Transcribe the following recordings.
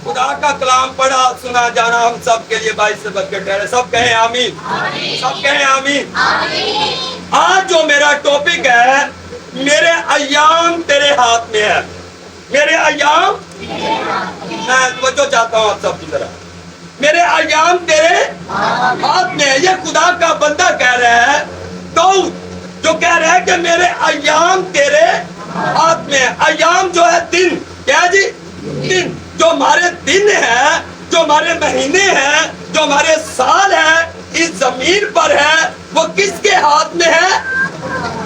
خدا کا کلام پڑھا سنا جانا ہم سب کے لیے باعث سے برکت ٹھہرے. سب کہیں آمین. سب کہیں آمین. آج جو میرا ٹاپک ہے میرے ایام تیرے ہاتھ میں ہے. میرے ایام میں توجہ چاہتا ہوں آپ سب کی طرح. میرے ایام تیرے ہاتھ میں ہے. یہ خدا کا بندہ کہہ رہا ہے داؤد جو کہہ رہا ہے کہ میرے ایام تیرے ہاتھ میں ہے. ایام جو ہے دن. کیا جی؟ دن. جو ہمارے دن ہیں, جو ہمارے مہینے ہیں, جو ہمارے سال ہیں اس زمین پر ہے, وہ کس کے ہاتھ میں ہے؟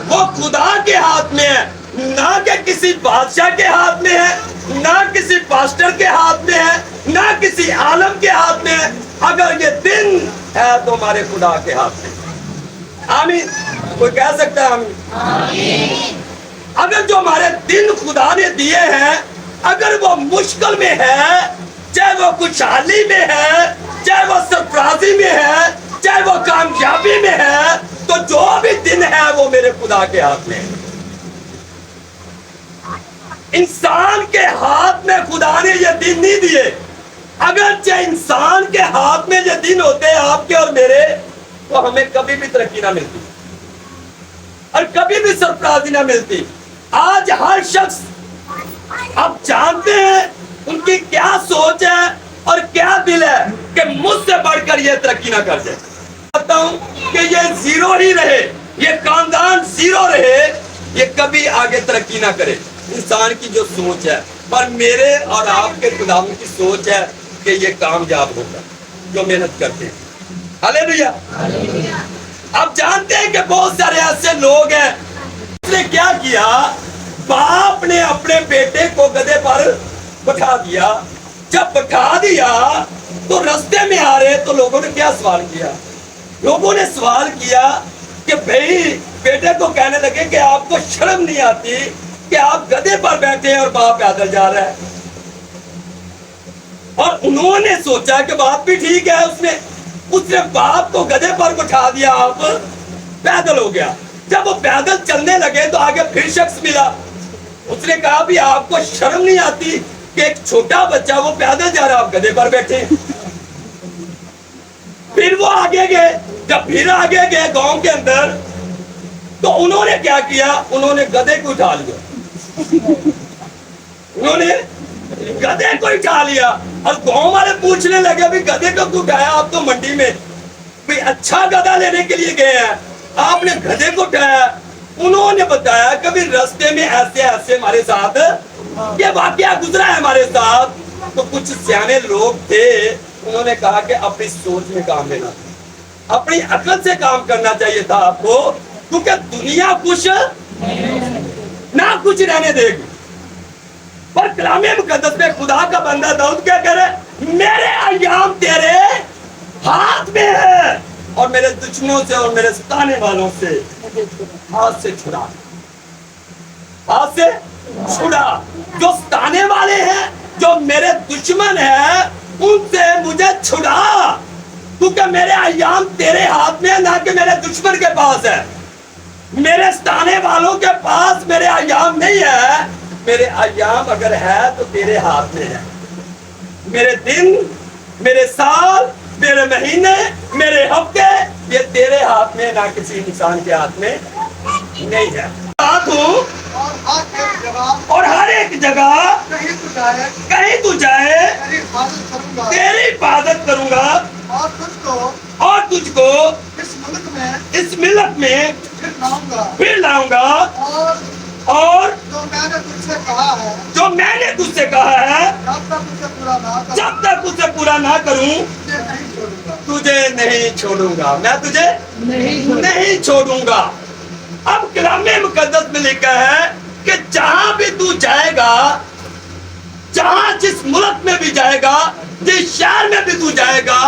وہ خدا کے ہاتھ میں ہے. نہ کہ کسی بادشاہ کے ہاتھ میں ہے, نہ کسی پاسٹر کے ہاتھ میں ہے, نہ کسی عالم کے ہاتھ میں ہے. اگر یہ دن ہے تو ہمارے خدا کے ہاتھ میں. آمین. کوئی کہہ سکتا ہے آمین؟ اگر جو ہمارے دن خدا نے دیے ہیں اگر وہ مشکل میں ہے, چاہے وہ خوشحالی میں ہے, چاہے وہ سرفرازی میں ہے, چاہے وہ کامیابی میں ہے, تو جو بھی دن ہے وہ میرے خدا کے ہاتھ میں ہے. انسان کے ہاتھ میں خدا نے یہ دن نہیں دیے. اگرچہ انسان کے ہاتھ میں یہ دن ہوتے آپ کے اور میرے تو ہمیں کبھی بھی ترقی نہ ملتی اور کبھی بھی سرفرازی نہ ملتی. آج ہر شخص آپ جانتے ہیں ان کی کیا سوچ ہے اور کیا دل ہے کہ مجھ سے بڑھ کر یہ ترقی نہ کر جائے. چاہتا ہوں کہ یہ زیرو ہی رہے, یہ خاندان زیرو رہے, یہ کبھی آگے ترقی نہ کرے. انسان کی جو سوچ ہے, پر میرے اور آپ کے خدا کی سوچ ہے کہ یہ کامیاب ہوگا جو محنت کرتے ہیں. ہاللیلویا. آپ جانتے ہیں کہ بہت سارے ایسے لوگ ہیں اس نے کیا کیا, باپ نے اپنے بیٹے کو گدھے پر بٹھا دیا. جب بٹھا دیا تو رستے میں آ رہے تو لوگوں نے کیا سوال کیا؟ لوگوں نے سوال کیا کہ بھئی بیٹے کو کہنے لگے کہ آپ کو شرم نہیں آتی کہ آپ گدھے پر بیٹھے ہیں اور باپ پیدل جا رہا ہے. اور انہوں نے سوچا کہ بات بھی ٹھیک ہے. اس نے باپ کو گدھے پر بٹھا دیا, آپ پیدل ہو گیا. جب وہ پیدل چلنے لگے تو آگے پھر شخص ملا. اس نے کہا بھی آپ کو شرم نہیں آتی کہ ایک چھوٹا بچہ وہ پیدل جا رہا, آپ گدھے پر بیٹھے. پھر وہ آگے گئے. جب پھر آگے گئے گاؤں کے اندر تو انہوں نے کیا کیا, انہوں نے گدھے کو اٹھا لیا. انہوں نے گدھے کو اٹھا لیا اور گاؤں والے پوچھنے لگے بھی گدھے کو کیوں اٹھایا, آپ تو منڈی میں بھی اچھا گدھا لینے کے لیے گئے ہیں, آپ نے گدھے کو اٹھایا. انہوں نے بتایا کہ بھی رستے میں ایسے ایسے ہمارے ساتھ یہ واقعہ گزرا ہے ہمارے ساتھ. تو کچھ سیانے لوگ تھے, انہوں نے کہا کہ اپنی سوچ میں کام لینا, اپنی عقل سے کام کرنا چاہیے تھا آپ کو, کیونکہ دنیا کچھ نہ کچھ رہنے دے گی. پر کلام مقدس میں خدا کا بندہ داؤد کیا کہہ رہا ہے, میرے ایام تیرے ہاتھ میں ہے اور میرے دشمنوں سے اور میرے ستانے والوں سے ہاتھ سے چھڑا. ہاتھ سے چھڑا. جو ستانے والے ہیں, جو میرے دشمن ہیں, ان سے مجھے چھڑا, کیونکہ میرے ایام تیرے ہاتھ میں ہے, نہ کہ میرے دشمن کے پاس ہے. میرے ستانے والوں کے پاس میرے ایام نہیں ہے. میرے ایام اگر ہے تو تیرے ہاتھ میں ہے. میرے دن, میرے سال, میرے مہینے, میرے ہفتے, یہ تیرے ہاتھ میں, نہ کسی انسان کے ہاتھ میں نہیں ہے. ساتھ ہوں اور ہر ایک جگہ کہیں تو جائے تیری حفاظت کروں گا اور تجھ کو اس ملک میں پھر لاؤں گا. اور جو میں نے تجھ سے کہا ہے جب تک اسے پورا نہ کروں تجھے نہیں چھوڑوں گا. میں تجھے نہیں چھوڑوں گا. اب کلام مقدس میں لکھا ہے کہ جہاں بھی تو جائے گا, جہاں جس ملک میں بھی جائے گا, جس شہر میں بھی تو جائے گا,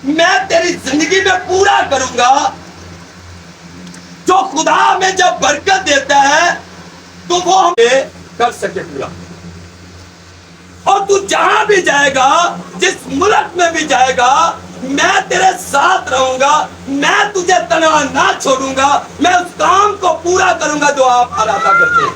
میں تیری زندگی میں پورا کروں گا. جو خدا ہمیں جب برکت دیتا ہے تو وہ ہمیں کر سکے پورا. اور تو جہاں بھی جائے گا, جس ملک میں بھی جائے گا, میں تیرے ساتھ رہوں گا. میں تجھے تنہا نہ چھوڑوں گا. میں اس کام کو پورا کروں گا جو آپ ارادہ کرتے ہیں.